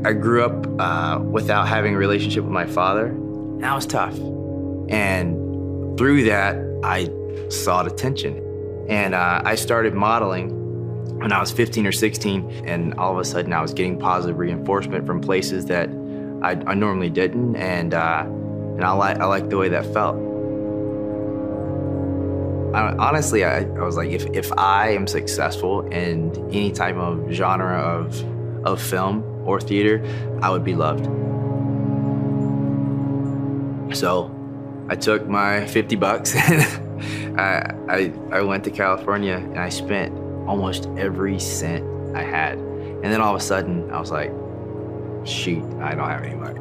I grew up without having a relationship with my father. And that was tough. And through that, I sought attention. And I started modeling when I was 15 or 16. And all of a sudden, I was getting positive reinforcement from places that I normally didn't. And I liked the way that felt. Honestly, I was like, if I am successful in any type of genre of film or theater, I would be loved. So I took my $50 and I went to California and I spent almost every cent I had. And then all of a sudden I was like, shoot, I don't have any money.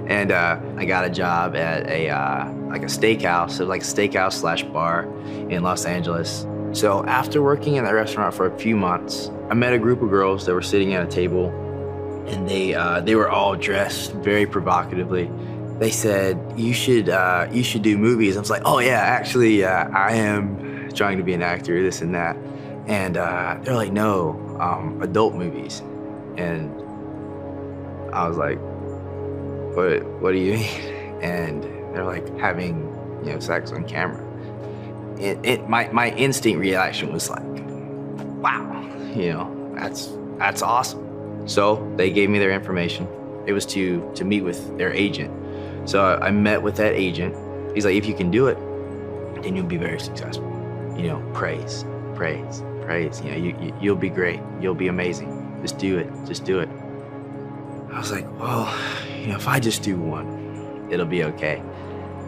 And I got a job at a steakhouse, so like a steakhouse / bar in Los Angeles. So after working in that restaurant for a few months, I met a group of girls that were sitting at a table, and they were all dressed very provocatively. They said, you should do movies. I was like, oh yeah, actually, I am trying to be an actor, this and that. And they're like, no, adult movies. And I was like, what do you mean? And they're like, having, sex on camera. My instinct reaction was like, wow, that's awesome. So they gave me their information. It was to meet with their agent. So I met with that agent. He's like, if you can do it, then you'll be very successful. Praise. You'll be great. You'll be amazing. Just do it. I was like, well, if I just do one, it'll be okay.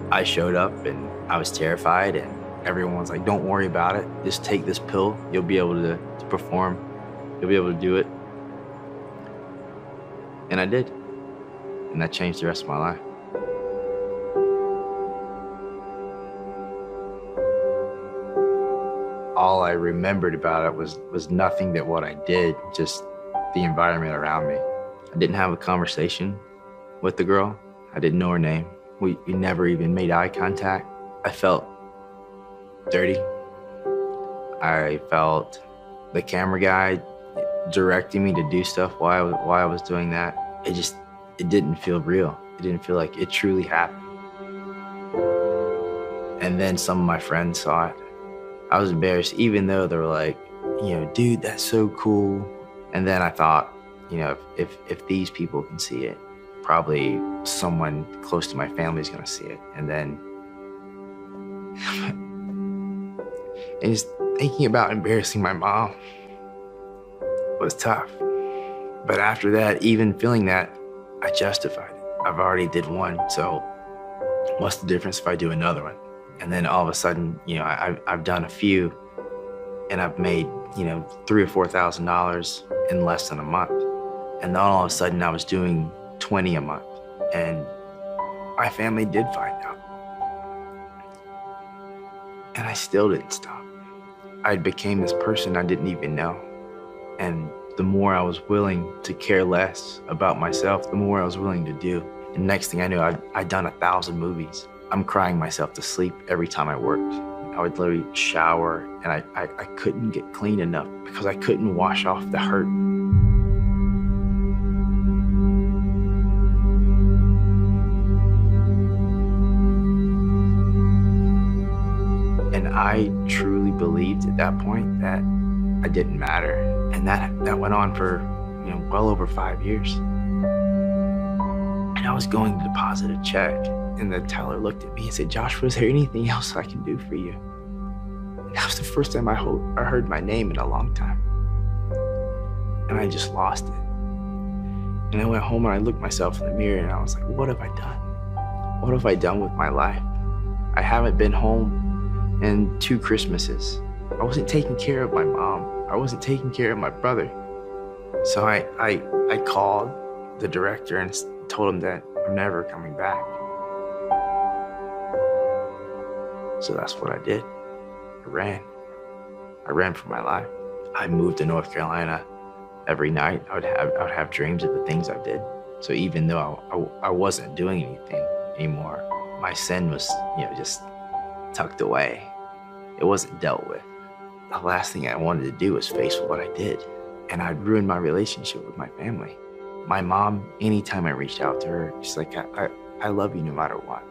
I showed up and I was terrified, and everyone was like, don't worry about it. Just take this pill. You'll be able to perform. You'll be able to do it. And I did. And that changed the rest of my life. All I remembered about it was nothing but what I did, just the environment around me. I didn't have a conversation with the girl. I didn't know her name. We never even made eye contact. I felt dirty. I felt the camera guy directing me to do stuff while I was doing that. It didn't feel real. It didn't feel like it truly happened. And then some of my friends saw it. I was embarrassed, even though they were like, dude, that's so cool. And then I thought, if these people can see it, probably someone close to my family is gonna see it. And then, and just thinking about embarrassing my mom was tough. But after that, even feeling that, I justified it. I've already did one, so what's the difference if I do another one? And then all of a sudden, I've done a few, and I've made, $3,000 or $4,000 in less than a month. And then all of a sudden, I was doing 20 a month, and my family did find out. And I still didn't stop. I became this person I didn't even know. And the more I was willing to care less about myself, the more I was willing to do. And next thing I knew, I'd done 1,000 movies. I'm crying myself to sleep every time I worked. I would literally shower, and I couldn't get clean enough because I couldn't wash off the hurt. And I truly believed at that point that I didn't matter. And that went on for, well over 5 years. And I was going to deposit a check, and the teller looked at me and said, Joshua, is there anything else I can do for you? And that was the first time I heard my name in a long time. And I just lost it. And I went home and I looked myself in the mirror and I was like, what have I done? What have I done with my life? I haven't been home in 2 Christmases. I wasn't taking care of my mom. I wasn't taking care of my brother. So I called the director and told him that I'm never coming back. So that's what I did. I ran. I ran for my life. I moved to North Carolina. Every night I would have dreams of the things I did. So even though I wasn't doing anything anymore, my sin was, just tucked away. It wasn't dealt with. The last thing I wanted to do was face what I did. And I'd ruined my relationship with my family. My mom, anytime I reached out to her, she's like, I love you no matter what.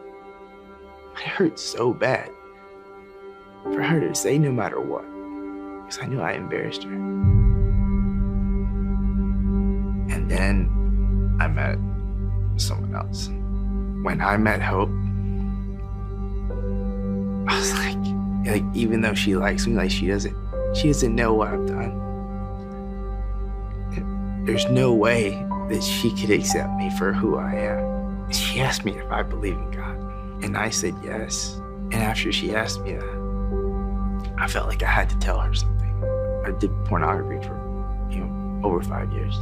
It hurt so bad for her to say no matter what, because I knew I embarrassed her. And then I met someone else. When I met Hope, I was like, even though she likes me, like she doesn't know what I've done. There's no way that she could accept me for who I am. She asked me if I believe in God, and I said yes. And after she asked me that, I felt like I had to tell her something. I did pornography for, over 5 years.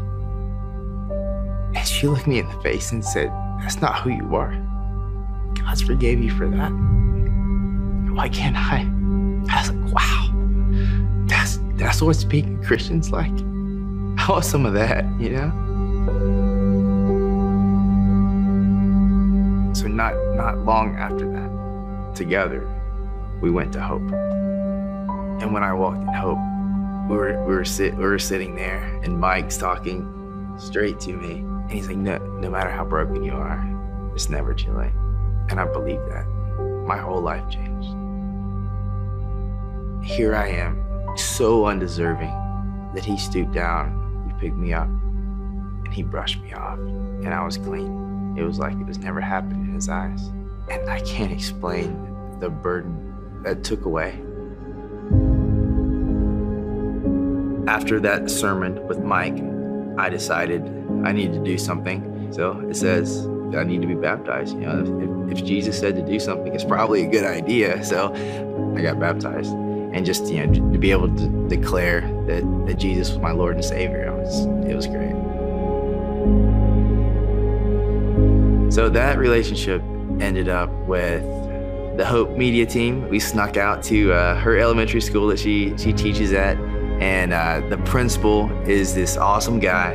And she looked me in the face and said, that's not who you are. God's forgave you for that. Why can't I? I was like, wow, that's what speaking Christian's like. I want some of that, So not long after that, together, we went to Hope. And when I walked in Hope, we were sitting there, and Mike's talking straight to me, and he's like, no matter how broken you are, it's never too late. And I believe that. My whole life changed. Here I am, so undeserving, that he stooped down, he picked me up, and he brushed me off, and I was clean. It was like it was never happened in his eyes. And I can't explain the burden that took away. After that sermon with Mike, I decided I needed to do something. So it says I need to be baptized. If Jesus said to do something, it's probably a good idea. So I got baptized. And just, to be able to declare that Jesus was my Lord and Savior, it was great. So that relationship ended up with the Hope Media team. We snuck out to her elementary school that she teaches at. And the principal is this awesome guy.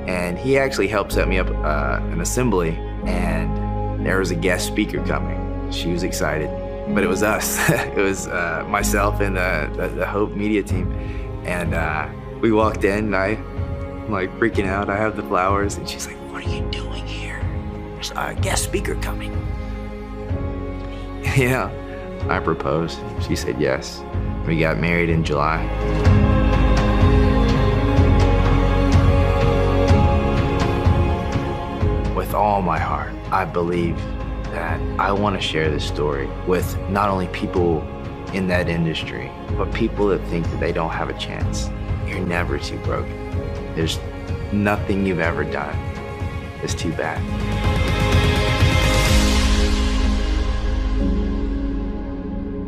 And he actually helped set me up an assembly. And there was a guest speaker coming. She was excited. But it was us. It was myself and the Hope Media team. And we walked in, and I'm like freaking out. I have the flowers, and she's like, what are you doing here? There's a guest speaker coming. I proposed. She said yes. We got married in July. With all my heart, I believe that I want to share this story with not only people in that industry, but people that think that they don't have a chance. You're never too broken. There's nothing you've ever done is too bad.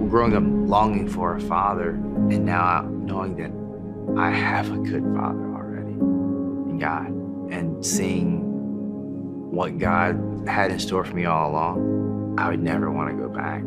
Growing up longing for a father, and now knowing that I have a good father already in God, and seeing what God had in store for me all along, I would never want to go back.